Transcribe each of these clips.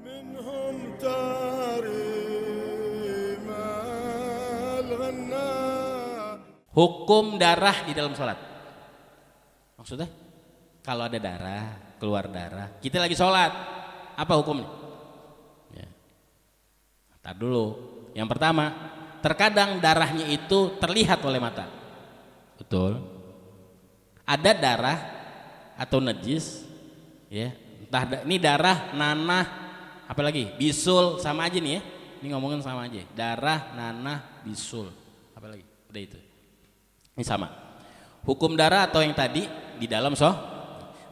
منهم تاريم الغناء. Hukum darah di dalam sholat. Maksudnya kalau ada darah, keluar darah, kita lagi sholat, apa hukumnya? Ya. Tar dulu. Yang pertama, terkadang darahnya itu terlihat oleh mata. Betul. Ada darah atau najis, ya. Entah ini darah, nanah, apalagi bisul, sama aja nih ya. Ini ngomongin sama aja. Darah, nanah, bisul, apalagi. Udah itu. Ini sama. Hukum darah atau yang tadi di dalam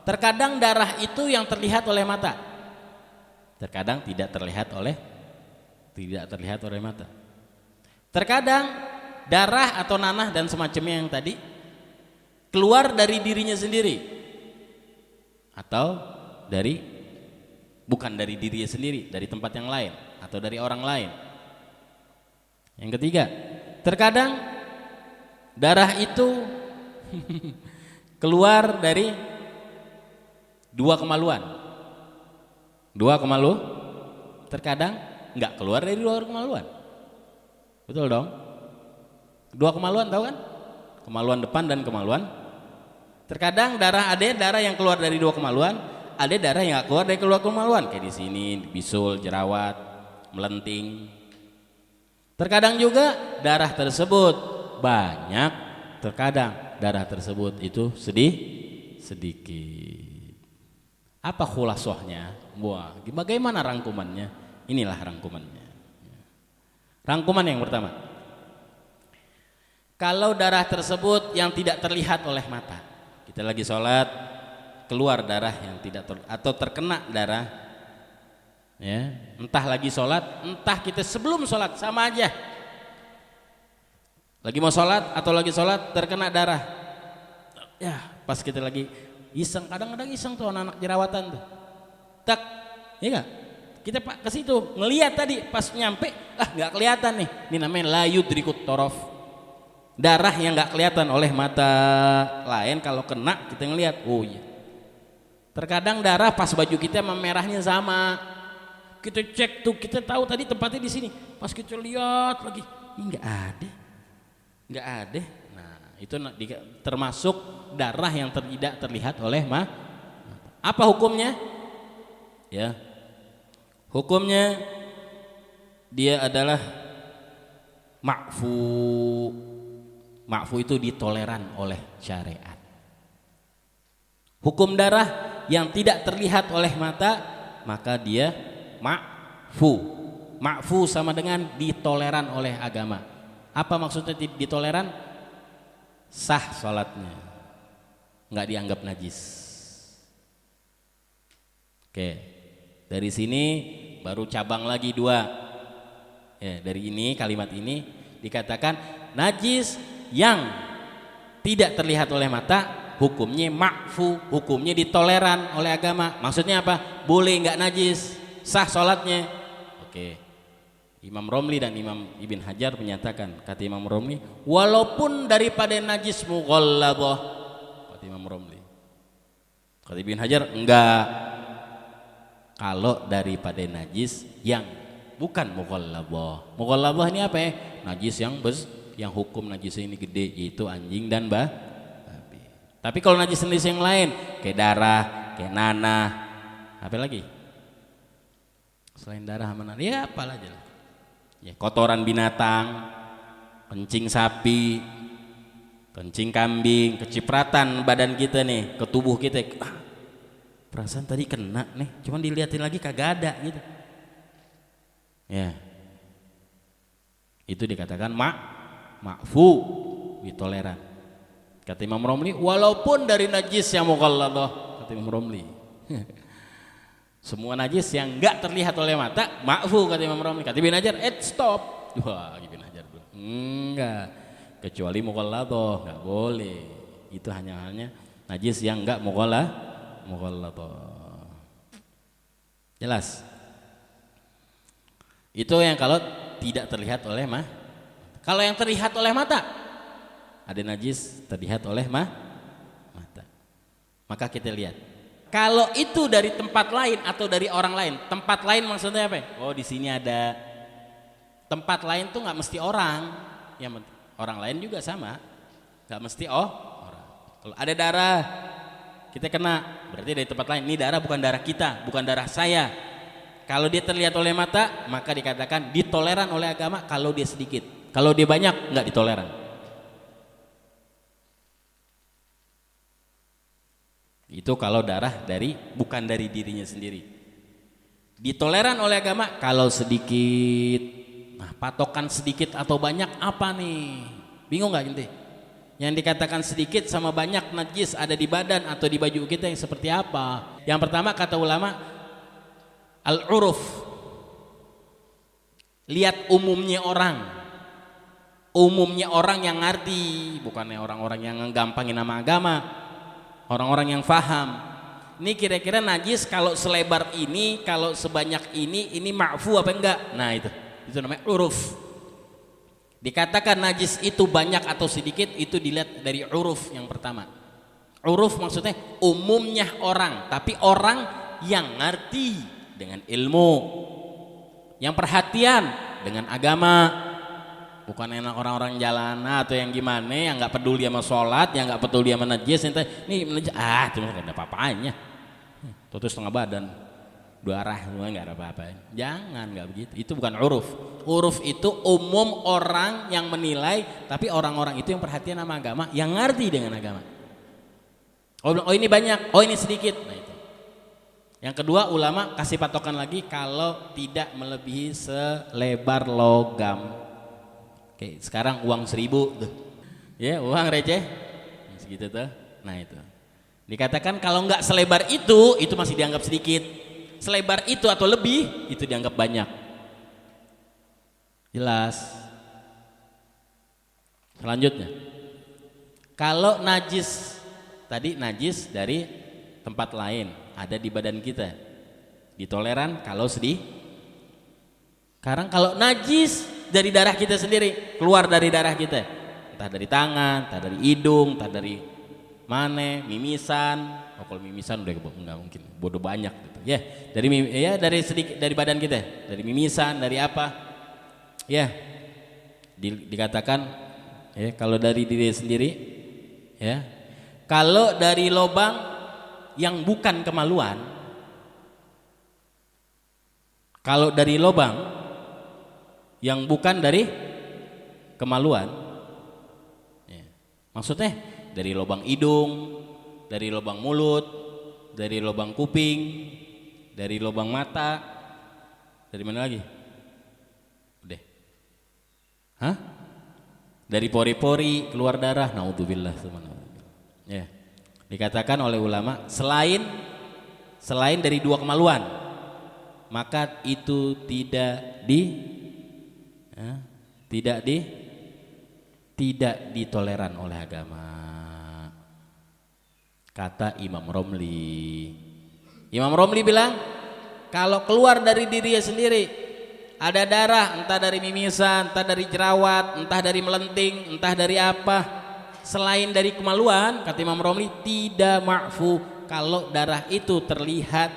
terkadang darah itu yang terlihat oleh mata. Terkadang tidak terlihat oleh mata. Terkadang darah atau nanah dan semacamnya yang tadi keluar dari dirinya sendiri atau bukan dari dirinya sendiri, dari tempat yang lain atau dari orang lain. Yang ketiga, terkadang darah itu keluar dari dua kemaluan. Terkadang nggak keluar dari dua kemaluan. Betul dong? Dua kemaluan tahu kan? Kemaluan depan dan kemaluan. Terkadang ada darah yang keluar dari dua kemaluan, ada darah yang nggak keluar dari kedua kemaluan. Kayak di sini bisul, jerawat, melenting. Terkadang juga darah tersebut banyak, terkadang darah tersebut itu sedikit. Apa khulasohnya? Wah, bagaimana rangkumannya? Inilah rangkumannya. Rangkuman yang pertama, kalau darah tersebut yang tidak terlihat oleh mata, kita lagi sholat, keluar darah yang tidak atau terkena darah, ya, entah lagi sholat, entah kita sebelum sholat, sama aja. Lagi mau sholat atau lagi sholat terkena darah, ya pas kita lagi iseng, kadang-kadang iseng tuh anak-anak jerawatan tuh, tak, ya gak? Kita ke situ ngelihat tadi pas nyampe, nggak kelihatan nih, ini namanya la yudrikut torof, darah yang nggak kelihatan oleh mata lain, kalau kena kita ngelihat, oh iya. Terkadang darah pas baju kita merahnya sama, kita cek tuh, kita tahu tadi tempatnya di sini, pas kita lihat lagi, ini nggak ada. Nah, itu termasuk darah yang tidak terlihat oleh mata. Apa hukumnya? Ya, hukumnya dia adalah ma'fu. Ma'fu itu ditoleran oleh syariat. Hukum darah yang tidak terlihat oleh mata, maka dia ma'fu. Ma'fu sama dengan ditoleran oleh agama. Apa maksudnya ditoleran? Sah sholatnya, nggak dianggap najis. Oke, dari sini baru cabang lagi dua. Ya, dari ini kalimat ini dikatakan najis yang tidak terlihat oleh mata, hukumnya ma'fu, hukumnya ditoleran oleh agama. Maksudnya apa? Boleh nggak najis, sah sholatnya. Oke. Imam Romli dan Imam Ibn Hajar menyatakan, kata Imam Romli, walaupun daripada najis mughalladhah, kata Imam Romli. Kata Ibn Hajar, enggak, kalau daripada najis yang bukan mughalladhah. Mughalladhah ini apa ya? Najis yang hukum najis ini gede, yaitu anjing dan babi. Tapi kalau najis yang lain, kayak darah, kayak nanah, apa lagi? Selain darah sama nanah, ya apalah aja lah. Ya, kotoran binatang, kencing sapi, kencing kambing, kecipratan badan kita nih, ke tubuh kita, perasaan tadi kena nih, cuman dilihatin lagi kagak ada gitu. Ya, itu dikatakan ma'fu, ditoleran. Kata Imam Romli, walaupun dari najis yang mughalladhah, kata Imam Romli. Semua najis yang enggak terlihat oleh mata, ma'fu, kata Imam Romli. Kata Ibn Hajar, stop. Wah, Ibn Hajar bilang, enggak, kecuali mughalladhah, enggak boleh. Itu hanya najis yang enggak mughalladhah. Jelas? Itu yang kalau tidak terlihat oleh mata. Kalau yang terlihat oleh mata, ada najis terlihat oleh mata, maka kita lihat Kalau itu dari tempat lain atau dari orang lain, tempat lain maksudnya apa? Oh di sini ada tempat lain tuh nggak mesti orang, yang orang lain juga sama, nggak mesti orang. Kalau ada darah kita kena, berarti dari tempat lain. Ini darah bukan darah kita, bukan darah saya. Kalau dia terlihat oleh mata, maka dikatakan ditoleran oleh agama. Kalau dia sedikit, kalau dia banyak nggak ditoleran. Itu kalau darah dari bukan dari dirinya sendiri. Ditoleran oleh agama kalau sedikit. Nah, patokan sedikit atau banyak apa nih? Bingung nggak ente? Yang dikatakan sedikit sama banyak najis ada di badan atau di baju kita yang seperti apa? Yang pertama kata ulama al-uruf. Lihat umumnya orang. Umumnya orang yang ngerti, bukannya orang-orang yang gampangin nama agama. Orang-orang yang faham. Ini kira-kira najis kalau selebar ini, kalau sebanyak ini ma'fu apa enggak? Nah itu namanya uruf. Dikatakan najis itu banyak atau sedikit, itu dilihat dari uruf yang pertama. Uruf maksudnya umumnya orang, tapi orang yang ngerti dengan ilmu, yang perhatian dengan agama, bukan enak orang-orang jalan atau yang gimana, yang nggak peduli sama sholat, yang nggak peduli sama najis, ini najis, cuma nggak ada apa-apanya, tuh setengah badan, dua arah semua nggak ada apa-apa. Jangan, nggak begitu. Itu bukan uruf. Uruf itu umum orang yang menilai, tapi orang-orang itu yang perhatian sama agama, yang ngerti dengan agama. Oh ini banyak, oh ini sedikit. Nah itu. Yang kedua ulama kasih patokan lagi kalau tidak melebihi selebar logam. Oke, sekarang uang 1.000 tuh, ya uang receh, segitu tuh. Nah itu. Dikatakan kalau nggak selebar itu masih dianggap sedikit. Selebar itu atau lebih itu dianggap banyak. Jelas. Selanjutnya, kalau najis tadi najis dari tempat lain ada di badan kita, ditoleran kalau sedih. Sekarang kalau najis dari darah kita sendiri, keluar dari darah kita, entah dari tangan, entah dari hidung, entah dari mana, mimisan. Oh, kalau mimisan udah enggak mungkin, bodoh banyak gitu. Ya, dari sedikit dari badan kita, dari mimisan, dari apa? Ya. Dikatakan ya kalau dari diri sendiri ya. Kalau dari lubang yang bukan kemaluan, kalau dari lubang yang bukan dari kemaluan ya. Maksudnya dari lubang hidung, dari lubang mulut, dari lubang kuping, dari lubang mata, dari mana lagi? Udah. Hah? Dari pori-pori keluar darah, naudzubillah subhanallah. Ya. Dikatakan oleh ulama selain dari dua kemaluan, maka itu tidak ditoleran oleh agama. Kata Imam Romli. Imam Romli bilang kalau keluar dari dirinya sendiri ada darah, entah dari mimisan, entah dari jerawat, entah dari melenting, entah dari apa, selain dari kemaluan, kata Imam Romli tidak ma'fu. Kalau darah itu terlihat,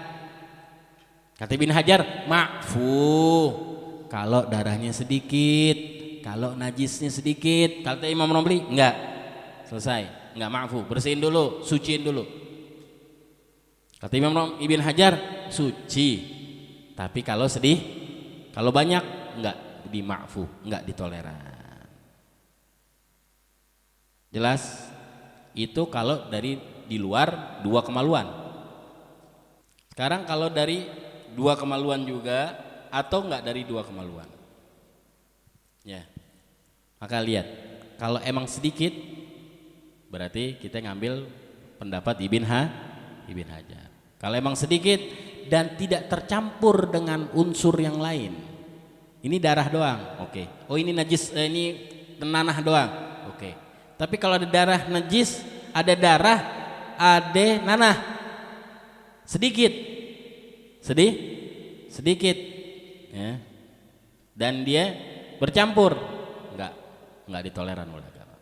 kata Ibn Hajar ma'fu kalau darahnya sedikit, kalau najisnya sedikit. Kata Imam Romli enggak, selesai, enggak ma'fu, bersihin dulu, suciin dulu. Kata Imam Ibn Hajar suci, tapi kalau sedih, kalau banyak enggak di ma'fu, enggak ditoleran. Jelas? Itu kalau dari di luar dua kemaluan. Sekarang kalau dari dua kemaluan juga atau enggak dari dua kemaluan. Ya. Maka lihat, kalau emang sedikit berarti kita ngambil pendapat Ibn Hajar. Kalau emang sedikit dan tidak tercampur dengan unsur yang lain. Ini darah doang. Oke. Oh ini najis, ini nanah doang. Oke. Tapi kalau ada darah najis, ada darah, ada nanah, sedikit, sedikit, ya. Dan dia bercampur, enggak ditoleran oleh agama.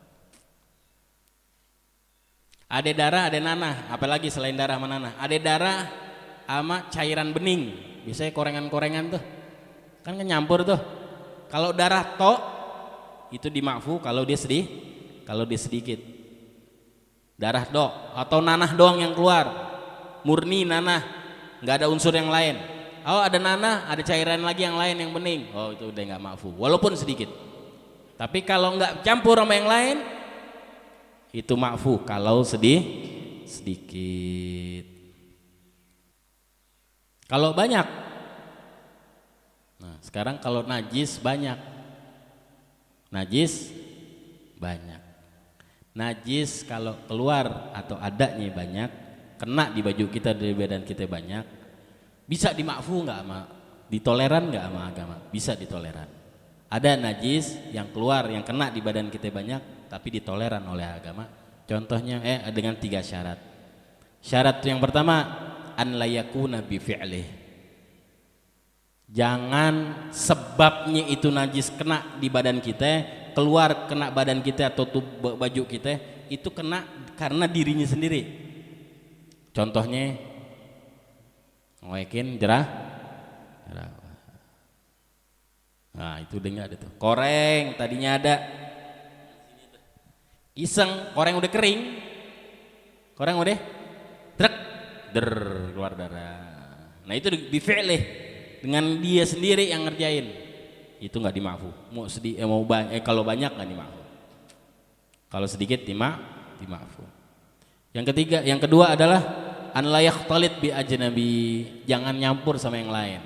Ada darah, ada nanah, apalagi selain darah sama nanah. Ada darah sama cairan bening. Biasanya korengan-korengan tuh. Kan nyampur tuh. Kalau darah tok itu dimakfu kalau dia sedikit. Darah dok atau nanah doang yang keluar. Murni nanah, nggak ada unsur yang lain. Oh ada nanah, ada cairan lagi yang lain yang bening. Oh itu udah nggak makfu, walaupun sedikit. Tapi kalau nggak campur sama yang lain, itu makfu kalau sedikit. Kalau banyak, nah sekarang kalau najis banyak, najis kalau keluar atau adanya banyak, kena di baju kita, di badan kita banyak, bisa dimakfu nggak sama, ditoleran nggak sama agama? Bisa ditoleran. Ada najis yang keluar, yang kena di badan kita banyak, tapi ditoleran oleh agama. Contohnya dengan 3 syarat. Syarat yang pertama, an la yakuna bi fi'lih. Jangan sebabnya itu najis kena di badan kita, keluar kena badan kita atau baju kita, itu kena karena dirinya sendiri. Contohnya ngoekin jerah. Nah itu udah nggak ada tuh. Koreng tadinya ada, iseng koreng udah kering, koreng udah trek keluar darah. Nah itu bifi'lih, dengan dia sendiri yang ngerjain, itu nggak dimakfu. Kalau banyak nggak dimakfu, kalau sedikit dimakfu. Yang kedua adalah an la yakhtalit bi ajnabi, jangan nyampur sama yang lain.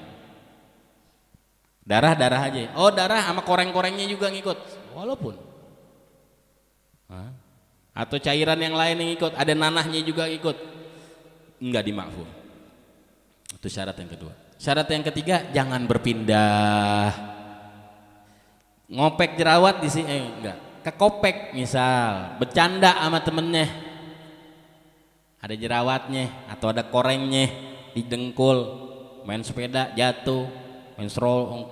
Darah aja. Oh darah sama koreng-korengnya juga ngikut, walaupun atau cairan yang lain yang ikut, ada nanahnya juga ikut, enggak dimakfu. Itu syarat yang kedua. Syarat yang ketiga, jangan berpindah. Ngopek jerawat di sini enggak, kekopek misal, bercanda sama temennya, ada jerawatnya atau ada korengnya di dengkul, main sepeda jatuh, main serong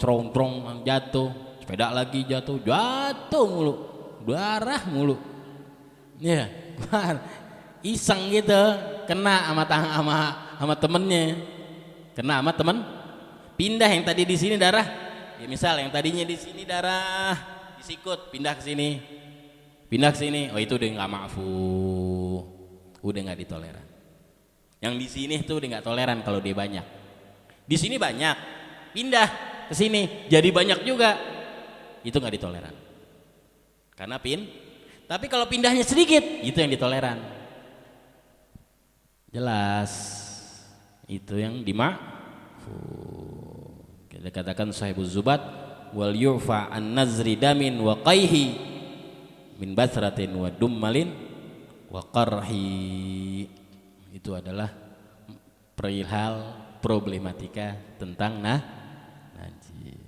jatuh, sepeda lagi jatuh mulu, darah mulu, ya iseng gitu, kena sama temennya, kena sama temen, pindah yang tadi di sini darah, ya misal yang tadinya di sini darah di sikut, pindah ke sini, oh itu udah nggak makfu, udah nggak ditoleran. Yang di sini tuh udah nggak toleran kalau dia banyak, di sini banyak, pindah ke sini jadi banyak juga, itu nggak ditoleran karena tapi kalau pindahnya sedikit itu yang ditoleran. Jelas itu yang dimakfu. Kita katakan sahibuz zubat wal yu'fa an nazri damin wa qaihi min basratin wa dummalin wa qarhi. Itu adalah perihal problematika tentang najis.